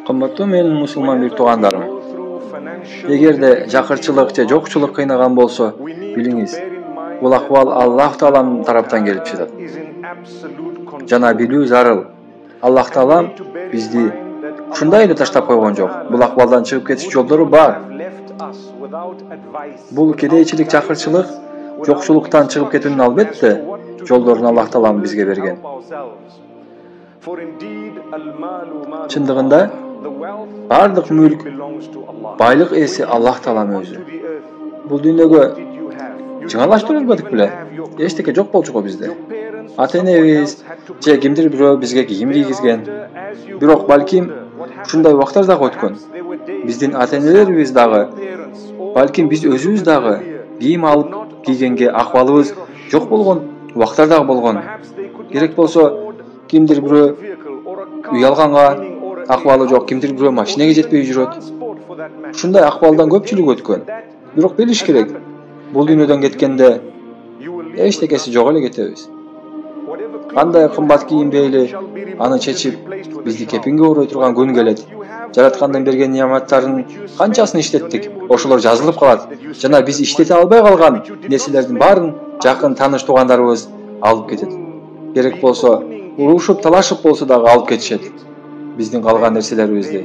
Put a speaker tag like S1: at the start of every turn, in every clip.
S1: Кымбаттуу менин мусулман бир туугандарым. Эгерде жакырчылык же жокчулук кыйнаган болсо, билиңиз, бул акыбал Аллах Тааланын тараптан келип жатат. Жана билүү зарыл. Аллах Таала бизди ушундай эле таштап койгон жок. Бул акыбалдан чыгып кетиш жолдору бар. Бул кедейчилик, жакырчылык, жокчулуктан чыгып кетүүнүн албетте жолдорун Аллах Таала бизге берген. Чындыгында бардык мүлк, байлык ээси Аллах Тааланын өзү. Бул дүйнөгө жыңалаштырып элбедик беле? Эчтеке жок болчу го бизде. Ата-энебиз же кимдир бирөө бизге кийим кийгизген. Бирок балким ушундай убактар дагы өткөн. Биздин ата-энелерибиз дагы, балким биз өзүбүз дагы кийим алып кийгенге акыбалыбыз жок болгон убактар дагы болгон. Керек болсо кимдир бирөө үй алганга акыбалы жок, кимдир бирөө машинеге жетпей жүрөт. Ушундай акыбалдан көпчүлүк өткөн. Бирок билиш керек, бул дүйнөдөн кеткенде эчтекеси жок эле кетебиз. Кандай кымбат кийинбейли, аны чечип, бизди кепинге урой турган күн келет. Жараткандын берген неаматтарын канчасын иштеттик, ошолор жазылып калат. Жана биз иштете албай калган нерселердин баарын жакын тааныш туугандарыбыз алып кетет. Керек болсо, урушуп, талашып болсо дагы алып кетишет биздин калган нерселерибизди.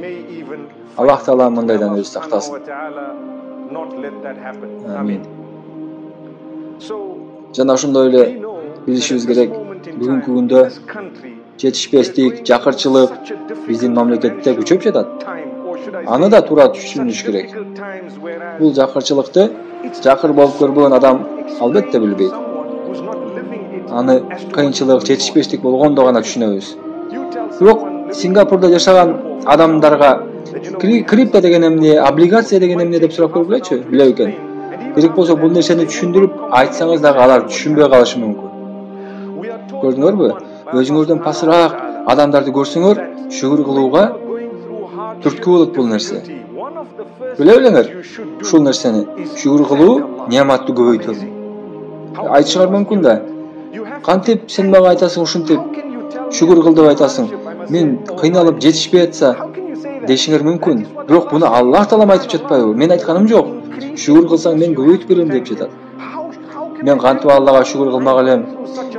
S1: Аллах Таала мындайдан өзү сактасын. Амин. Жана ошондой эле билишибиз керек, бүгүнкү күндө жетишпестик, жакырчылык биздин мамлекетте күчөп жатат. Аны да туура түшүнүш керек. Бул жакырчылыкты жакыр болуп көрбөгөн адам албетте билбейт. Аны кыйынчылык, жетишпестик болгондо гана түшүнөбүз. Бирок Сингапурда жашаган адамдарга крипто деген эмне, облигация деген эмне деп сурап көргүлөчү, биле экен. Керек болсо бул нерсени түшүндүрүп айтсаңыз дагы алар түшүнбөй калышы мүмкүн. Көрдүңөрбү? Өзүңөрдөн пасыраак адамдарды көрсөңөр, шүгүр кылууга түрткү болот бул нерсе. Биле билеңер, ушул нерсени шүгүр кылуу неаматты көбөйтөт. Айтышыңар мүмкүн да. Кантип сен мага айтасың ушинтип шүгүр кыл деп айтасың? Мен кыйналып жетишпей атса дешиңер мүмкүн. Бирок буну Аллах Таалам айтып жатпайбы? Мен айтканым жок. Шүгүр кылсаң мен көбөйтүп берем деп жатат. Мен кантип Аллага шүгүр кылмак элем?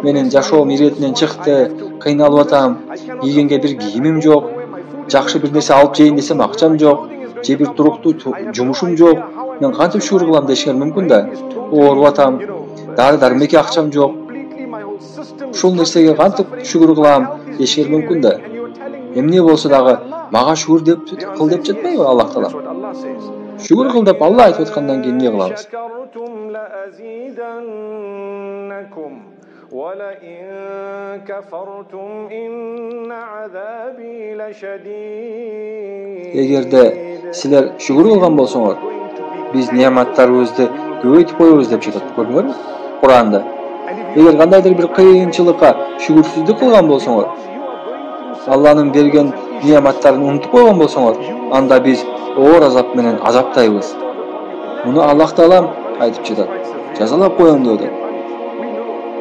S1: Менин жашоом иретинен чыкты, кыйналып атам, кийгенге бир кийимим жок, жакшы бир нерсе алып жейин десем акчам жок, же бир туруктуу жумушум жок. Мен кантип шүгүр кылам дешиңер мүмкүн да. Ооруп атам, дары-дармекке акчам жок. Ушул нерсеге кантип шүгүр кылам дешиңер мүмкүн да. Эмне болсо дагы мага шүгүр деп кыл деп жатпайбы Аллах Таала? Шүгүр кыл деп Алла айтып аткандан кийин эмне кылабыз? Эгерде силер шүгүр кылган болсоңор, биз неаматтарыбызды көбөйтүп коебуз деп жатат. Көрдүңөрбү? Куранда. Эгер кандайдыр бир кыйынчылыкка шүгүрсүздүк кылган болсоңор, Алланын берген неаматтарын унутуп койгон болсоңор, анда биз оор азап менен азаптайбыз. Муну Аллах Таалам айтып жатат. Жазалап коем деп атат.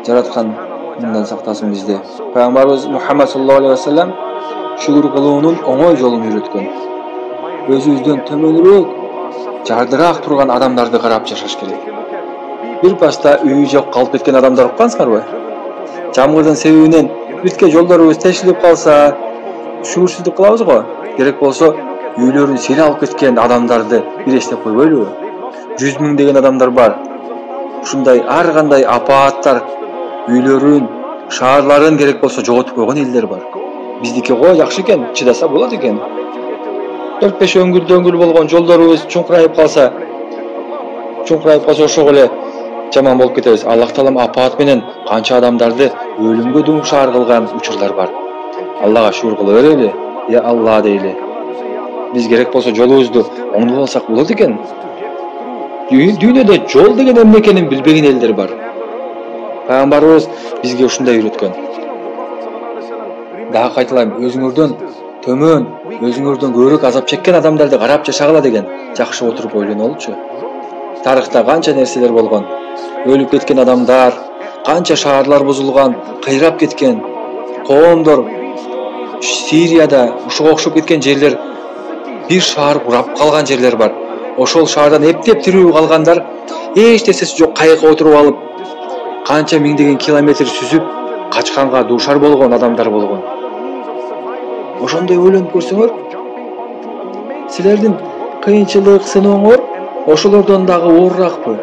S1: Жараткан мындан сактасын бизди. Пайгамбарыбыз Мухаммад саллаллаху алейхи ва саллям шүгүр кылуунун оңой жолун үйрөткөн. Өзүбүздөн төмөнүрөөк, жардыраак турган адамдарды карап жашаш керек. Бир паста үйү жок калып кеткен адамдар уккансыңарбы? Жамгырдын себебинен бүтке жолдорубуз тешилип калса, шүгүрсүздүк кылабыз го. Керек болсо, үйлөрүн сел алып кеткен адамдарды бирештеп койбойлубу? 100 000 деген адамдар бар. Ушундай ар кандай апааттар үйлөрүн, шаарларын керек болсо жоготуп койгон элдер бар. Биздики го жакшы экен, чыдаса болот экен. 4-5 өңгүл болгон жолдорубуз чуңкурайып калса ошого эле жаман болуп кетебиз. Аллах Таалам апаат менен канча адамдарды өлүмгө дуушар кылган учурлар бар. Аллага шүгүр кыла берели. Я Алла дейли. Биз керек болсо жолубузду оңдоп алсак болот экен. Дүйнөдө жол деген эмне экенин билбеген элдер бар. Пайгамбарыбыз бизге ушундай үйрөткөн. Дагы кайталайм, өзүңөрдөн төмөн, өзүңөрдөн көбүрөөк азап чеккен адамдарды карап жашагыла деген жакшы отуруп ойлонолучу. Тарыхта канча нерселер болгон. Өлүп кеткен адамдар, канча шаарлар бузулган, кыйрап кеткен, коомдор Сирияда ушуга окшоп кеткен жерлер, бир шаар курап калган жерлер бар. Ошол шаардан эптеп тирүү калгандар эч нерсеси жок кайыкка отуруп алып, канча миңдеген километр сүзүп качканга дуушар болгон адамдар болгон. Ошондой ойлонуп көрсөңөр, силердин кыйынчылык сынооңор ошолордон дагы оорураакпы?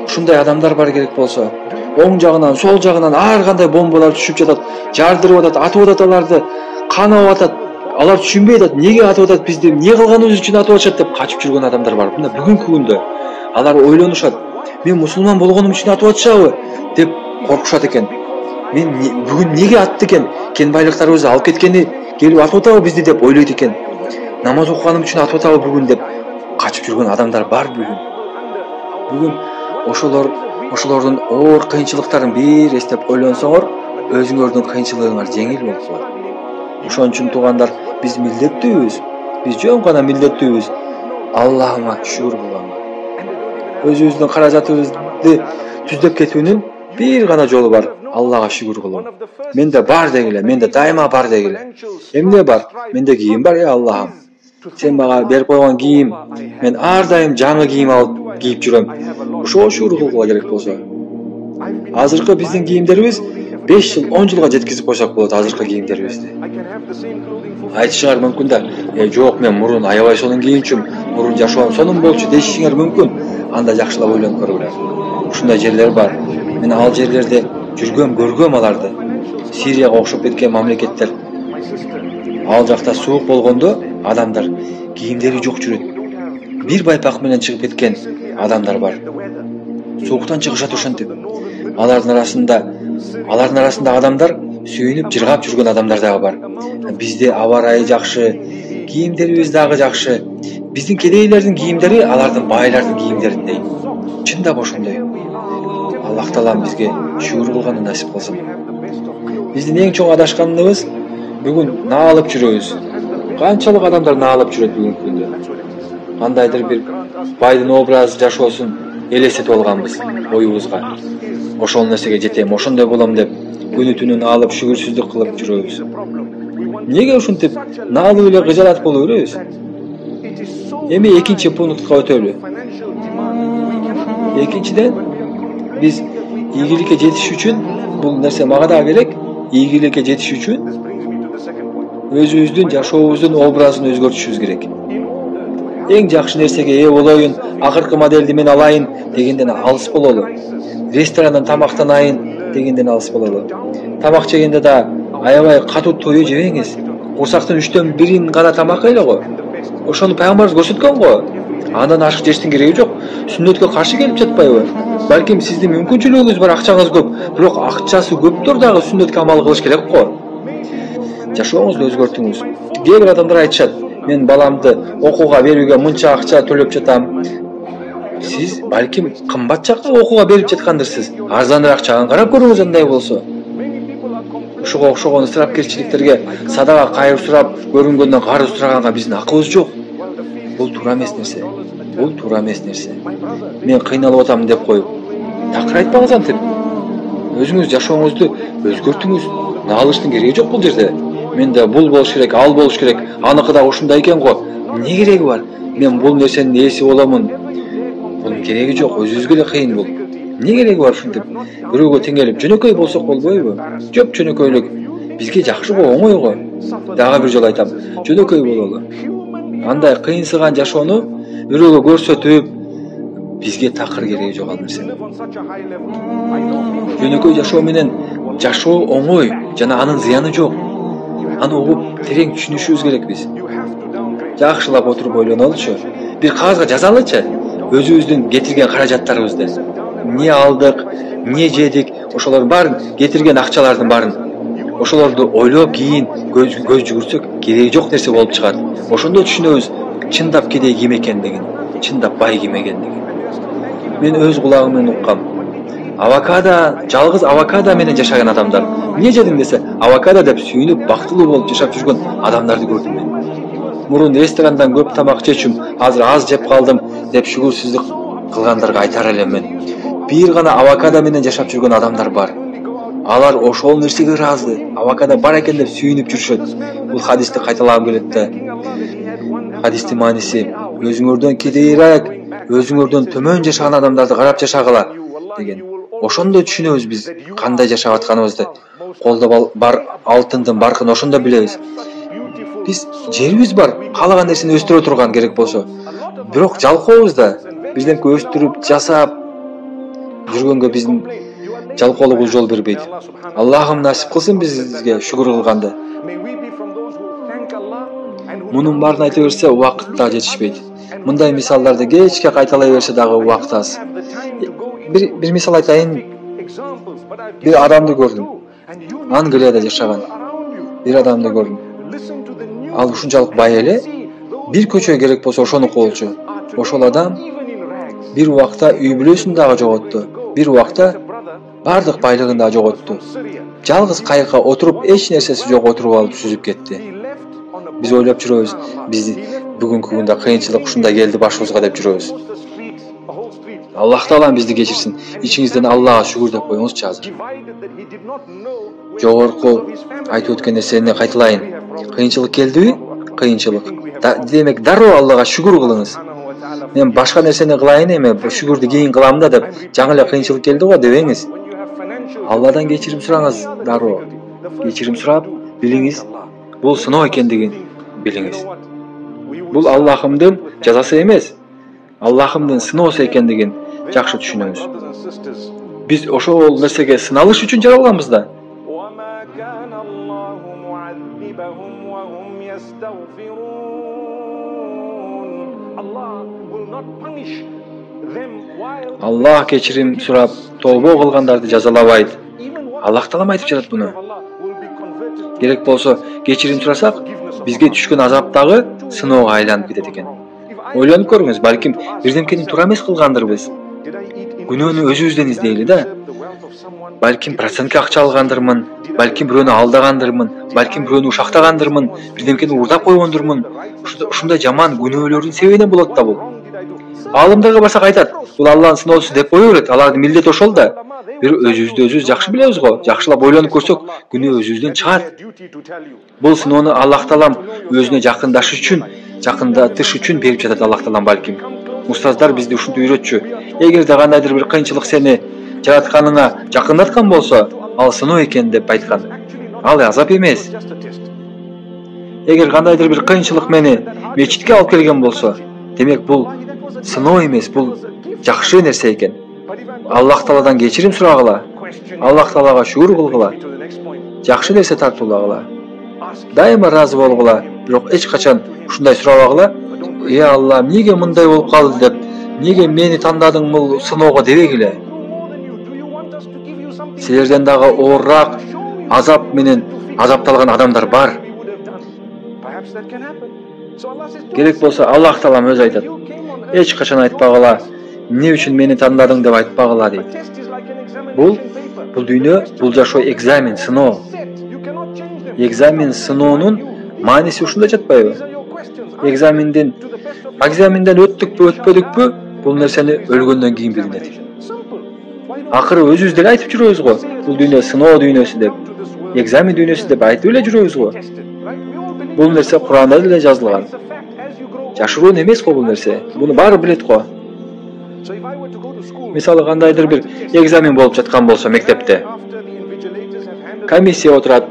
S1: Ушундай адамдар бар керек болсо, оң жагынан, сол жагынан ар кандай бомбалар түшүп жатат, жардырып атат, атып атат аларды, канап атат. Алар түшүнбөй атат, эмнеге атып атат бизди, эмне кылганыбыз үчүн атып атышат деп качып жүргөн адамдар бар. Мына бүгүнкү күндө алар ойлонушат. Мен мусулман болгонум үчүн атып атышабы деп коркушат экен. Мен бүгүн эмнеге атты экен? Кен байлыктарыбызды алып кеткени келип атып атабы бизди деп ойлойт экен. Намаз окуганым үчүн атып атабы бүгүн деп качып жүргөн адамдар бар бүгүн. Бүгүн ошолордун оор кыйынчылыктарын бир эстеп ойлонсоңор, өзүңөрдүн кыйынчылыгыңар жеңил болуп калат. Ошон үчүн туугандар, биз милдеттүүбүз. Биз жөн гана милдеттүүбүз. Аллахыма шүгүр кылганга. Өзүбүздүн каражатыбызды түздөп кетүүнүн бир гана жолу бар. Аллага шүгүр кылуу. Менде бар дегиле, менде дайыма бар дегиле. Эмне бар? Менде кийим бар, Аллахым. Сен мага берип койгон кийим, мен ар дайым жаңы кийим алып кийип жүрөм. Ошого шүгүр кылууга керек болсо. Азыркы биздин кийимдерибиз 5 жыл, 10 жылга жеткизип койсок болот азыркы кийимдерибизди. Айтышыңар мүмкүн да, жок мен мурун аябай сонун кийинчүм, мурун жашоом сонун болчу дешиңер мүмкүн. Анда жакшылап ойлонуп көргүлөр. Ушундай жерлер бар. Мен ал жерлерде жүргөм, көргөм аларды. Сирияга окшоп кеткен мамлекеттер. Ал жакта суук болгондо адамдар кийимдери жок жүрөт. Бир байпак менен чыгып кеткен адамдар бар. Сууктан чыгышат ошентип. Алардын арасында адамдар сүйүнүп жыргап жүргөн адамдар дагы бар. Бизде аба ырайы жакшы, кийимдерибиз дагы жакшы. Биздин кедейлердин кийимдери алардын байлардын кийимдериндей. Чындап ошондой. Аллах Таалам бизге шүгүр кылганды насип кылсын. Биздин эң чоң адашканыбыз бүгүн наалып жүрөбүз. Канчалык адамдар наалып жүрөт бүгүнкү күндө. Кандайдыр бир байдын образы жашоосун элестетип алганбыз оюбузга. Ошол нерсеге жетем, ошондой болом деп күнү түнү наалып шүгүрсүздүк кылып жүрөбүз. Эмнеге ушинтип наалып эле кыжалат болуп жүрөбүз? Эми экинчи пунктка өтөлү. Экинчиден, биз ийгиликке жетиш үчүн, бул нерсе мага да керек, ийгиликке жетиш үчүн өзүбүздүн жашообуздун образын өзгөртүшүбүз керек. Эң жакшы нерсеге ээ болоюн, акыркы модельди мен алайын дегенден алыс бололу. Ресторандан тамактанайын дегенден алыс бололу. Тамак жегенде да аябай катуу тою жебеңиз. Курсактын 3/4 бирин гана тамак эле го. Ошону пайгамбарыбыз көрсөткөн го. Андан ашык жештин кереги жок. Сүннөткө каршы келип жатпайбы? Балким сиздин мүмкүнчүлүгүңүз бар, акчаңыз көп, бирок акчасы көптөр дагы сүннөткө амал кылыш керек го. Жашооңузду өзгөртүңүз. Кээ бир адамдар айтышат, мен баламды окууга берүүгө мынча акча төлөп жатам. Сиз балким кымбат жакка окууга берип жаткандырсыз. Арзаныраак жагын карап көрүңүз андай болсо. Ушуга окшогон ысырапкерчиликтерге садака кайыр сурап, көрүнгөндөн карыз сураганга биздин акыбыз жок. Бул туура эмес нерсе. Бул туура эмес нерсе. Мен кыйналып атам деп коюп, такыр айтпаңыз антип. Өзүңүз жашооңузду өзгөртүңүз. Наалыштын кереги жок бул жерде. Менде бул болуш керек, ал болуш керек, аныкы да ушундай экен го. Эмне кереги бар? Мен бул нерсенин ээси боломун. Бунун кереги жок, өзүбүзгө эле кыйын бул. Эмне кереги бар ушинтип? Бирөөгө теңелип жөнөкөй болсок болбойбу? Жөп жөнөкөйлүк бизге жакшы го, оңой го. Дагы бир жолу айтам, жөнөкөй бололу. Андай кыйынсыган жашоону бирөөгө көрсөтүп, бизге такыр кереги жок ал нерсе. Жөнөкөй жашоо менен жашоо оңой жана анын зыяны жок. Аны угуп, терең түшүнүшүбүз керек биз. Жакшылап отуруп ойлонолучу. Бир кагазга жазалычы өзүбүздүн кетирген каражаттарыбызды. Эмне алдык, эмне жедик, ошолордун баарын, кетирген акчалардын баарын. Ошолорду ойлоп кийин көз жүгүрсөк, кереги жок нерсе болуп чыгат. Ошондо түшүнөбүз чындап кедей ким экендигин, чындап бай ким экендигин. Мен өз кулагым менен уккам. Жалгыз авокадо менен жашаган адамдар. Эмне жедиң десе, авокадо деп сүйүнүп, бактылуу болуп жашап жүргөн адамдарды көрдүм мен. Мурун ресторандан көп тамак жечүм, азыр аз жеп калдым деп шүгүрсүздүк кылгандарга айтар элем мен. Бир гана авокадо менен жашап жүргөн адамдар бар. Алар ошол нерсеге ыраазы. Абакада бар экен деп сүйүнүп жүрүшөт. Бул хадисти кайталап келет да. Хадистин мааниси: өзүңөрдөн кедейирээк, өзүңөрдөн төмөн жашаган адамдарды карап жашагыла деген. Ошондо түшүнөбүз биз кандай жашап атканыбызды. Колдо бар алтындын баркын ошондо билебиз. Биз жерибиз бар, каалаган нерсени өстүрө турган керек болсо. Бирок жалкообуз да. Бирдемке өстүрүп, жасап жүргөнгө биздин жалкоолугубуз жол бербейт. Аллахым насип кылсын бизге шүгүр кылганды. Мунун баарын айта берсе убакыт да жетишпейт. Мындай мисалдарды кечке кайталай берсе дагы убакыт аз. Bir misal айтайын. Bir адамды көрдүм. Англияда жашаган. Bir адамды көрдүм. Ал ушунчалык бай эле, bir көчө керек болсо ошону куулчу. Ошол адам bir убакта үй бүлөсүн дагы жоготту. Bir убакта бардык байлыгын да жоготту. Жалгыз кайыкка отуруп, эч нерсеси жок отуруп алып сүзүп кетти. Биз ойлоп жүрөбүз, биз бүгүнкү күндө кыйынчылык ушундай келди башыбызга деп жүрөбүз. Аллах Таалам бизди кечирсин. Ичиңизден Аллага шүгүр деп коюңузчу азыр. Жогорку айтып өткөн нерсени кайталайын. Кыйынчылык келдиби? Кыйынчылык. Демек дароо Аллага шүгүр кылыңыз. Мен башка нерсени кылайын эми, шүгүрдү кийин кылам да деп, жаңы эле кыйынчылык келди го дебеңиз. Алладан кечирим сураңыз дароо. Кечирим сурап, билиңиз, бул сыноо экендигин билиңиз. Бул Аллахымдын жазасы эмес, Аллахымдын сыноосу экендигин жакшы түшүнөбүз. Биз ошол нерсеге сыналыш үчүн жаралганбыз да. Аллах кечирим сурап, тобо кылгандарды жазалабайт. Аллах Таалам айтып жатат буну. Керек болсо кечирим сурасак, бизге түшкөн азап дагы сыноого айланып кетет экен. Ойлонуп көрүңүз, балким бирдемкени туура эмес кылгандырбыз. Күнөөнү өзүбүздөн издейли да. Балким процентке акча алгандырмын, балким бирөөнү алдагандырмын, балким бирөөнү ушактагандырмын, бирдемкени уурдап койгондурмун. Ушундай жаман күнөөлөрдүн себебинен болот да бул. Алымдарга барсак айтат, бул Аллахтын сыноосу деп кое берет. Алардын милдети ошол да. Бир өзүбүздү өзүбүз жакшы билебиз го. Жакшылап ойлонуп көрсөк, күнөө өзүбүздөн чыгат. Бул сыноону Аллах Таалам өзүнө жакындашыш үчүн, жакындатыш үчүн берип жатат Аллах Таалам балким. Устаздар бизди ушинтип үйрөтчү. Эгерде кандайдыр бир кыйынчылык сени жаратканыңа жакындаткан болсо, ал сыноо экен деп айткан. Ал азап эмес. Эгер кандайдыр бир кыйынчылык мени мечитке алып келген болсо, демек бул сыноо эмес, бул жакшы нерсе экен. Аллах Тааладан кечирим сурагыла. Аллах Таалага шүгүр кылгыла. Жакшы нерсе тартуулагыла. Дайыма ыраазы болгула, бирок эч качан ушундай сурабагыла. Алла, эмнеге мындай болуп калды деп, эмнеге мени тандадың бул сыноого дебегиле. Силерден дагы оорураак азап менен азапталган адамдар бар. Керек болсо Аллах Таалам өзү айтат. Эч качан айтпагыла, эмне үчүн мени тандадың деп айтпагыла дейт. Бул дүйнө, бул жашоо экзамен, сыноо. Экзамен, сыноонун мааниси ушунда жатпайбы? Экзаменден өттүкпү, өтпөдүкпү, бул нерсени өлгөндөн кийин билинет. Акыры өзүбүз деле айтып жүрөбүз го, бул дүйнө сыноо дүйнөсү деп, экзамен дүйнөсү деп айтып эле жүрөбүз го. Бул нерсе Куранда деле жазылган. Жашыруун эмес го бул нерсе. Буну баары билет го. Мисалы кандайдыр бир экзамен болуп жаткан болсо мектепте, комиссия отурат,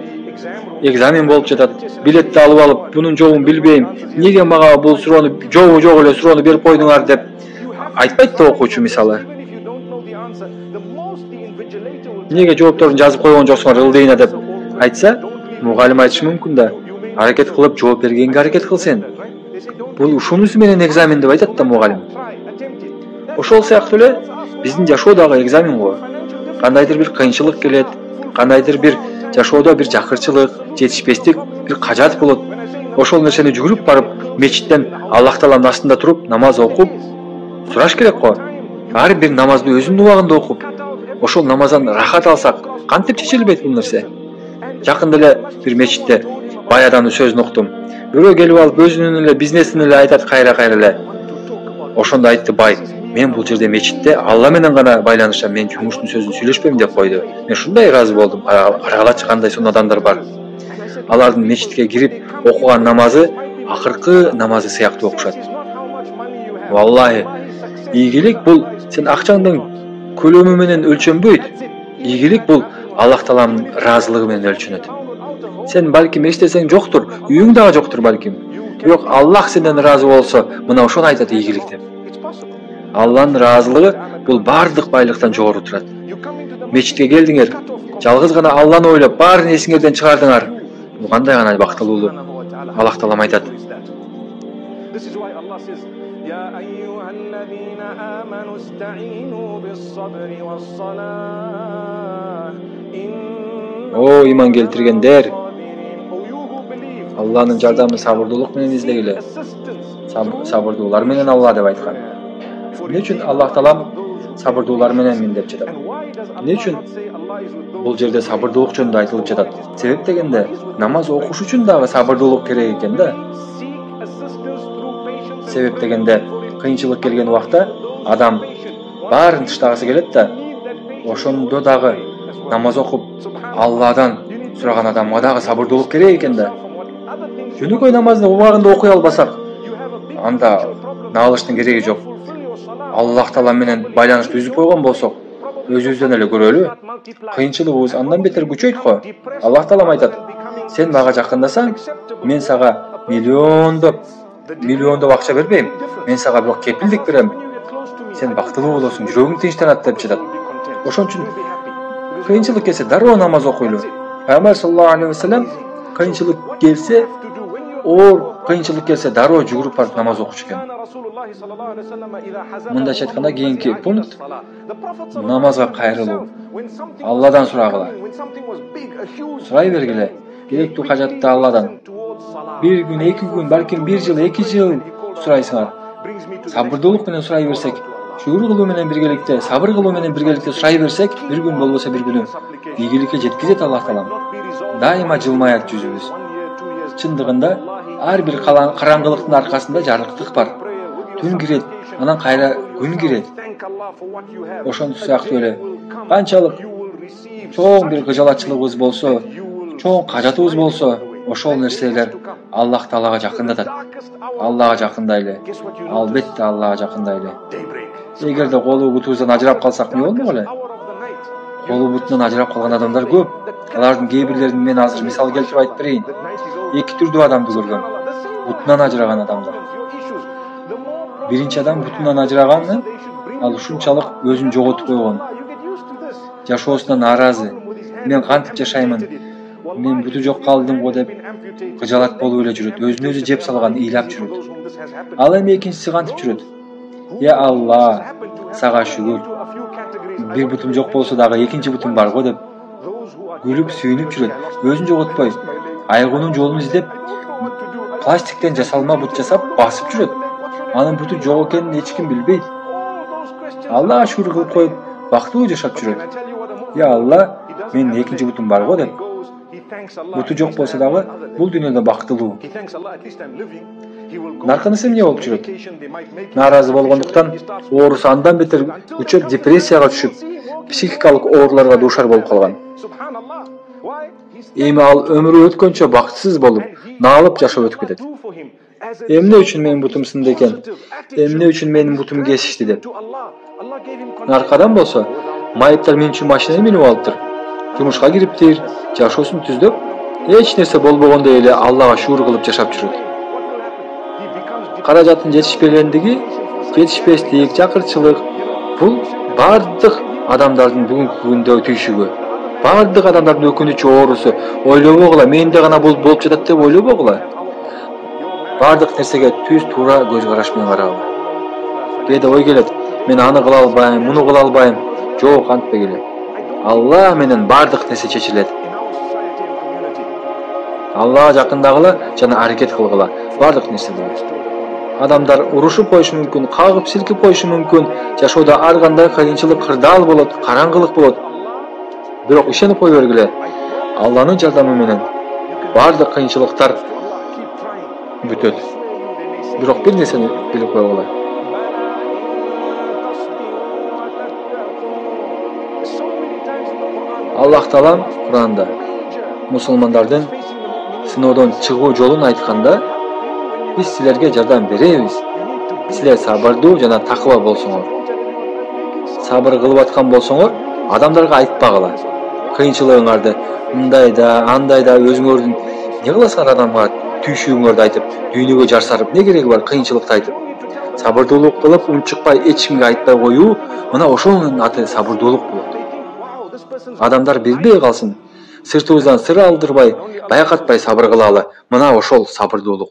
S1: экзамен болуп жатат, билетти алып алып, бунун жообун билбейм, эмнеге мага бул суроону жок эле суроону берип койдуңар деп айтпайт да окуучу мисалы. Эмнеге жоопторун жазып койгон жоксуңар ылдыйына деп айтса, мугалим айтышы мүмкүн да. Аракет кылып жооп бергенге аракет кыл сен. Бул ушунусу менен экзамен деп айтат да мугалим. Ошол сыяктуу эле биздин жашоо дагы экзамен го. Кандайдыр бир кыйынчылык келет, кандайдыр бир жашоодо бир жакырчылык, жетишпестик, бир кажат болот. Ошол нерсени жүгүрүп барып, мечиттен Аллах Тааланын астында туруп, намаз окуп, сураш керек го. Ар бир намазды өзүнүн убагында окуп, ошол намаздан рахат алсак, кантип чечилбейт бул нерсе? Жакында эле бир мечитте бай адамдын сөзүн уктум. Бирөө келип алып өзүнүн эле бизнесин эле айтат кайра эле. Ошондо айтты бай: мен бул жерде мечитте Алла менен гана байланышам, мен жумуштун сөзүн сүйлөшпөйм деп койду. Мен шундай ыраазы болдум. Карагылачы кандай сонун адамдар бар. Алардын мечитке кирип окуган намазы акыркы намазы сыяктуу окушат. Валлахи, ийгилик бул сен акчаңдын көлөмү менен өлчөнбөйт. Ийгилик бул Аллах Тааланын ыраазылыгы менен өлчөнөт. Сен балким эчтесең жоктур, үйүң дагы жоктур балким. Бирок Аллах сенден ыраазы болсо, мына ошону айтат ийгилик деп. Алланын ыраазылыгы бул бардык байлыктан жогору турат. Мечитке келдиңер, жалгыз гана Алланы ойлоп, баарын эсиңерден чыгардыңар. Бул кандай гана бактылуулук. Аллах Таалам айтат. О, иман келтиргендер, Алланын жардамын сабырдуулук менен издегиле. Сабырдуулар менен Алла деп айткан. Эмне үчүн Аллах Таалам сабырдуулар менен мен деп жатат? Эмне үчүн бул жерде сабырдуулук жөнүндө айтылып жатат? Себеп дегенде, намаз окуш үчүн дагы сабырдуулук керек экен да. Себеп дегенде, кыйынчылык келген убакта адам баарын таштагысы келет да, ошондо дагы намаз окуп Алладан сураган адамга дагы сабырдуулук керек экен да. Жөнөкөй намазды убагында окуй албасак, анда наалыштын кереги жок. Аллах Таала менен байланышты үзүп койгон болсок, өзүбүздөн эле көрөлү. Кыйынчылыгыбыз андан бетер күчөйт го. Аллах Таалам айтат: "Сен мага жакындасаң, мен сага миллиондоп акча бербейм. Мен сага бирок кепилдик берем. Сен бактылуу болосуң, жүрөгүң тынчтанат" деп жатат. Ошон үчүн кыйынчылык келсе дароо намаз окуйлу. Пайгамбар саллаллаху алейхи ва саллям кыйынчылык келсе, кыйынчылык келсе дароо жүгүрүп барып намаз окучу экен. Мындайча айтканда, кийинки пункт намазга кайрылуу. Алладан сурагыла. Сурай бергиле. Керектүү кажатты Алладан. Bir gün, 2 gün, балким 1 жыл, 2 жыл сурайсыңар. Сабырдуулук менен сурай берсек, шүгүр кылуу менен биргеликте, сабыр кылуу менен биргеликте сурай берсек, bir gün болбосо bir күнү ийгиликке жеткизет Аллах Таалам. Дайыма жылмаят жүзүбүз. Чындыгында ар бир караңгылыктын аркасында жарыктык бар. Түн кирет, анан кайра күн кирет. Ошондой сыяктуу эле канчалык чоң бир кыжалатчылыгыбыз болсо, чоң кажатыбыз болсо, ошол нерселер Аллах Таалага жакындатат. Аллага жакындайлы. Албетте Аллага жакындайлы. Эгерде колу бутубуздан ажырап калсак эмне болмок эле? Колу бутунан ажырап калган адамдар көп. Алардын кээ бирлерин мен азыр мисал келтирип айтып берейин. 2 түрдүү адамды көргөм. Бутунан ажыраган адамдар. Биринчи адам бутунан ажыраганы, ал ушунчалык өзүн жоготуп койгон. Жашоосуна нааразы. Мен кантип жашаймын? Мен буту жок калдым го деп кыжалат болуп эле жүрөт. Өзүн өзү жеп салган, ыйлап жүрөт. Ал эми экинчиси кантип жүрөт? Я Алла, сага шүгүр. Bir бутум жок болсо дагы экинчи бутум бар го деп күлүп сүйүнүп жүрөт. Өзүн жоготпой, айгуунун жолун издеп, пластиктен жасалма бут жасап басып жүрөт. Анын буту жок экенин эч ким билбейт. Аллага шүгүр кылып коюп, бактылуу жашап жүрөт. Я Алла, менин экинчи бутум бар го деп. Буту жок болсо дагы бул дүйнөдө бактылуу. Наркынысы эмне болуп жүрөт? Нааразы болгондуктан оорусу андан бетер күчөп, депрессияга түшүп, психикалык ооруларга дуушар болуп калган. Эми ал өмүрү өткөнчө бактысыз болуп, наалып жашап өтүп кетет. Эмне үчүн менин бутум сынды экен? Эмне үчүн менин бутум кесишти деп. Наркадан болсо, майыптар мен үчүн машина минип алыптыр. Жумушка кириптир, жашоосун түздөп, эч нерсе болбогондой эле Аллага шүгүр кылып жашап жүрөт. Каражаттын жетишпестик, жакырчылык бул бардык адамдардын бүгүнкү күндө түйшүгү. Бардык адамдардын өкүнүчү, оорусу. Ойлобогула, менде гана болуп жатат деп ойлобогула. Бардык нерсеге түз туура көз караш менен карагыла. Кээде ой келет, мен аны кыла албайм, муну кыла албайм. Жок, антпегиле. Алла менен бардык нерсе чечилет. Аллага жакындагыла жана аракет кылгыла. Бардык нерсе болот. Адамдар урушуп коюшу мүмкүн, кагып силкип коюшу мүмкүн. Жашоодо ар кандай кыйынчылык, кырдаал болот, караңгылык болот. Бирок ишенип кой бергиле. Алланын жардамы менен бардык кыйынчылыктар бүтөт. Бирок бир нерсени билип койгула. Аллах Таалам Куранда мусулмандардын сыноодон чыгуу жолун айтканда, биз силерге жардам беребиз. Силер сабырдуу жана такыба болсоңор. Сабыр кылып аткан болсоңор, адамдарга айтпагыла. Кыйынчылыгыңарды мындай да, андай да өзүңөрдүн не кыласыңар адамга түйшүгүңөрдү айтып, дүйнөгө жар сарып, не кереги бар кыйынчылыкты айтып. Сабырдуулук кылып, унчукпай эч кимге айтпай коюу, мына ошонун аты сабырдуулук болот. Адамдар билбей калсын, сыртыбыздан сыр алдырбай, байкатпай сабыр кылалы. Мына ошол сабырдуулук.